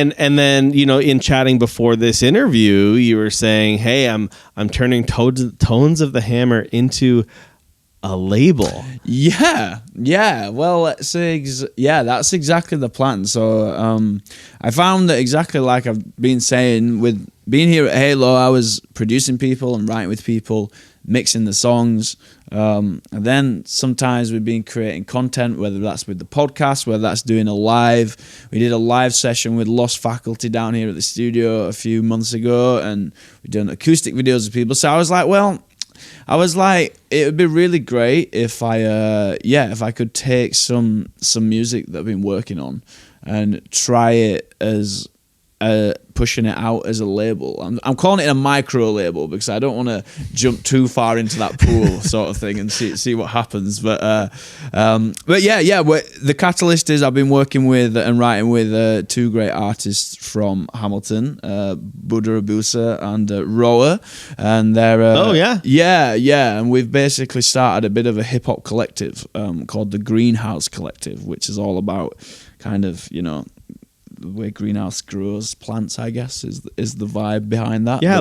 And then, you know, in chatting before this interview, you were saying, "Hey, I'm turning Tones of the Hammer into a label." Yeah. Well, let's say, that's exactly the plan. So I found that exactly like I've been saying, with being here at Halo, I was producing people and writing with people, mixing the songs. And then sometimes we've been creating content, whether that's with the podcast, whether that's doing a live. We did a live session with Lost Faculty down here at the studio a few months ago, and we've done acoustic videos of people. So I was like, it would be really great if I could take some music that I've been working on and try it as pushing it out as a label. I'm calling it a micro label because I don't want to jump too far into that pool sort of thing and see what happens. But the catalyst is I've been working with and writing with two great artists from Hamilton, Buddha Abusa and Roa, and they're and we've basically started a bit of a hip hop collective called the Greenhouse Collective, which is all about kind of, you know, the way greenhouse grows plants, I guess, is the vibe behind that. Yeah,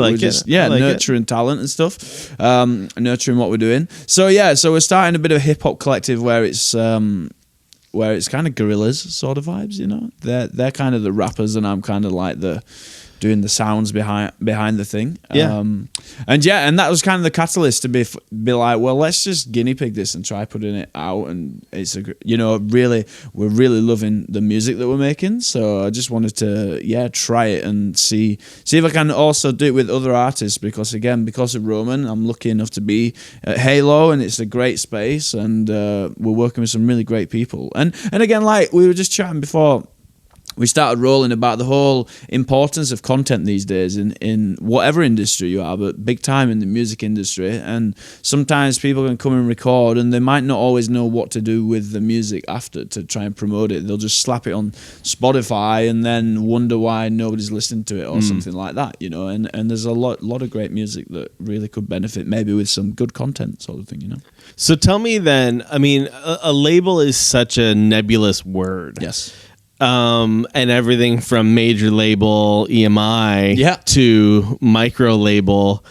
nurturing talent and stuff, nurturing what we're doing. So we're starting a bit of a hip hop collective where it's kind of guerrillas sort of vibes. You know, they're kind of the rappers, and I'm kind of like doing the sounds behind the thing. And that was kind of the catalyst to be like, well, let's just guinea pig this and try putting it out. And it's we're really loving the music that we're making. So I just wanted to try it and see if I can also do it with other artists, because of Roman, I'm lucky enough to be at Halo, and it's a great space, and we're working with some really great people. And again, like we were just chatting before we started rolling about the whole importance of content these days in whatever industry you are, but big time in the music industry. And sometimes people can come and record and they might not always know what to do with the music after to try and promote it. They'll just slap it on Spotify and then wonder why nobody's listening to it or something like that, you know. And there's a lot of great music that really could benefit maybe with some good content sort of thing, you know. So tell me then, I mean, a label is such a nebulous word. Yes. And everything from major label EMI to micro label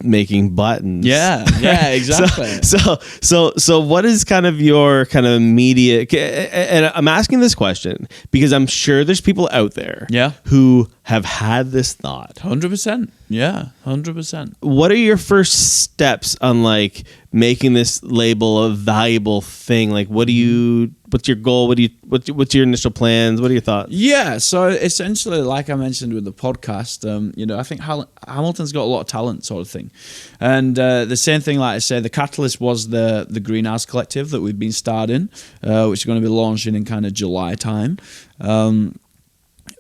making buttons. Yeah, exactly. So what is kind of your kind of immediate, and I'm asking this question because I'm sure there's people out there who have had this thought. 100%. Yeah, 100%. What are your first steps on like making this label a valuable thing? Like, what's your goal? What's your initial plans? What are your thoughts? Yeah, so essentially, like I mentioned with the podcast, I think Hamilton's got a lot of talent, sort of thing, and the same thing. Like I say, the catalyst was the Greenhouse Collective that we've been starting, which is going to be launching in kind of July time.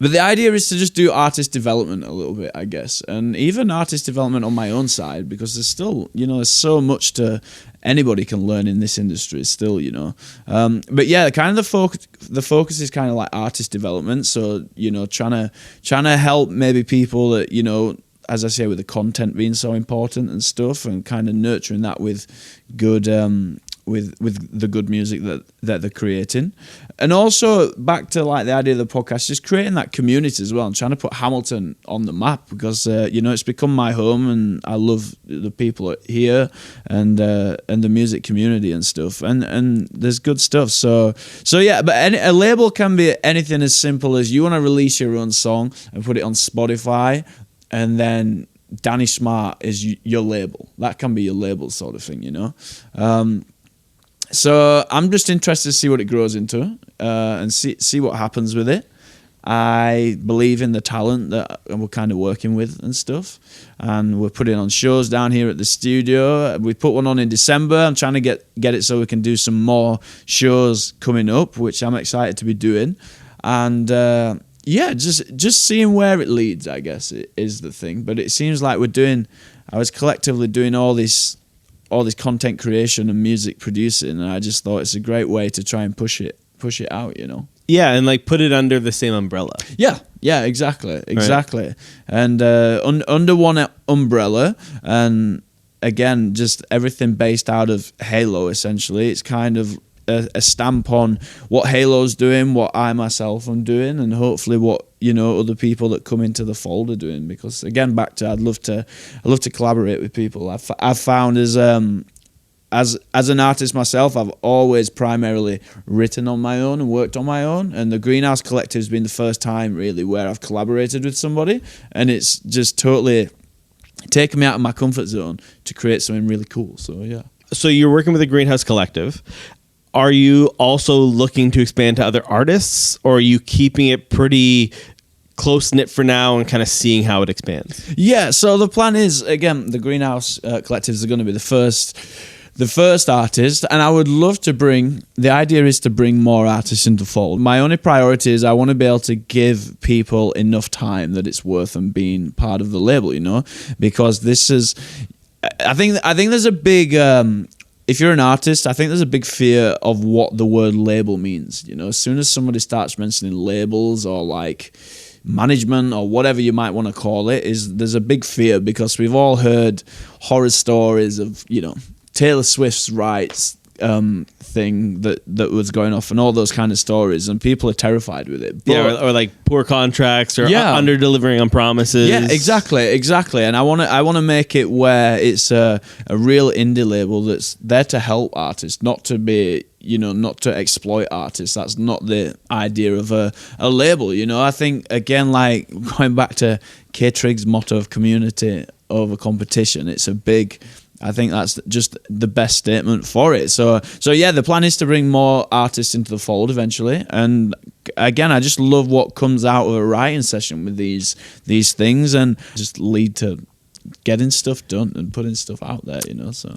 But the idea is to just do artist development a little bit, I guess, and even artist development on my own side, because there's still, there's so much to anybody can learn in this industry still, But yeah, kind of the focus is kind of like artist development. So, trying to help maybe people that, as I say, with the content being so important and stuff, and kind of nurturing that with good with the good music that they're creating. And also back to like the idea of the podcast, just creating that community as well and trying to put Hamilton on the map, because it's become my home and I love the people here and the music community and stuff, and there's good stuff. So yeah, but a label can be anything as simple as you want to release your own song and put it on Spotify, and then Danny Smart is your label. That can be your label sort of thing, So I'm just interested to see what it grows into and see what happens with it. I believe in the talent that we're kind of working with and stuff, and we're putting on shows down here at the studio. We put one on in December. I'm trying to get it so we can do some more shows coming up, which I'm excited to be doing. And just seeing where it leads, I guess, is the thing. But it seems like I was collectively doing all this content creation and music producing, and I just thought it's a great way to try and push it out, Yeah, and like put it under the same umbrella. Yeah, exactly. Right. And under one umbrella, and again, just everything based out of Halo, essentially. It's kind of a stamp on what Halo's doing, what I myself am doing, and hopefully what other people that come into the fold are doing. Because again, back to I love to collaborate with people. I've found as an artist myself, I've always primarily written on my own and worked on my own, and the Greenhouse Collective has been the first time really where I've collaborated with somebody, and it's just totally taken me out of my comfort zone to create something really cool. So yeah. So you're working with the Greenhouse Collective. Are you also looking to expand to other artists, or are you keeping it pretty close-knit for now and kind of seeing how it expands? Yeah, so the plan is, again, the Greenhouse Collectives are going to be the first artist, and I would love to the idea is to bring more artists into the fold. My only priority is I want to be able to give people enough time that it's worth them being part of the label, because this is, I think there's a big, if you're an artist, I think there's a big fear of what the word label means. As soon as somebody starts mentioning labels or like management or whatever you might want to call it, there's a big fear, because we've all heard horror stories of, Taylor Swift's rights thing that was going off and all those kind of stories, and people are terrified with it. But, or like poor contracts or under delivering on promises. Yeah, exactly. And I want to make it where it's a real indie label that's there to help artists, not to be, not to exploit artists. That's not the idea of a label. I think, again, like going back to K-Trig's motto of community over competition, I think that's just the best statement for it. So yeah, the plan is to bring more artists into the fold eventually. And again, I just love what comes out of a writing session with these things, and just lead to getting stuff done and putting stuff out there, so.